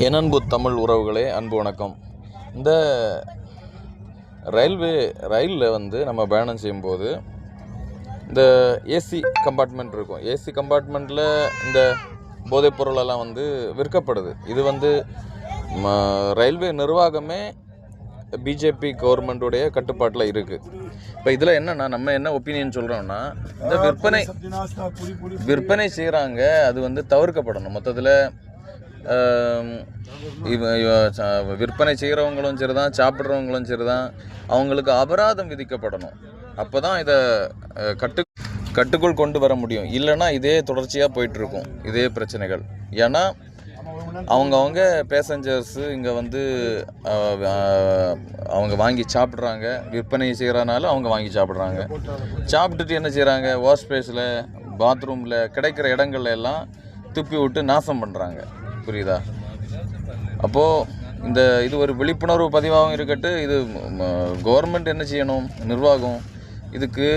என் அன்பு தமிழ் உறவுகளே, அன்பு வணக்கம். இந்த ரயிலில் நம்ம பயணம் செய்யும்போது இந்த ஏசி கம்பார்ட்மெண்ட் இருக்கும். ஏசி கம்பார்ட்மெண்ட்டில் இந்த போதைப் பொருளெல்லாம் விற்கப்படுது. இது ரயில்வே நிர்வாகமே பிஜேபி கவர்மெண்ட்டுடைய கட்டுப்பாட்டில் இருக்குது. இப்போ இதில் என்னென்னா, நம்ம என்ன ஒப்பீனியன் சொல்கிறோம்னா, இந்த விற்பனை செய்கிறாங்க, அது தவிர்க்கப்படணும். மொத்தத்தில் விற்பனை செய்கிறவங்களும் சரி தான், சாப்பிட்றவங்களும் சரி தான், அவங்களுக்கு அபராதம் விதிக்கப்படணும். அப்போ தான் இதை கட்டுக்குள் கொண்டு வர முடியும். இல்லைன்னா இதே தொடர்ச்சியாக போயிட்டுருக்கும், இதே பிரச்சனைகள். ஏன்னா அவங்க பேசஞ்சர்ஸு இங்கே அவங்க வாங்கி சாப்பிட்றாங்க, விற்பனை செய்கிறனால அவங்க வாங்கி சாப்பிட்றாங்க. சாப்பிட்டுட்டு என்ன செய்கிறாங்க, வாஷ் ஸ்பேஸில், பாத்ரூமில், கிடைக்கிற இடங்கள்ல எல்லாம் துப்பி விட்டு நாசம் பண்ணுறாங்க. புரியுதா? அப்போது இது ஒரு விழிப்புணர்வு பதிவாகவும் இருக்கட்டும். இது கவர்மெண்ட் என்ன செய்யணும், நிர்வாகம் இதுக்கு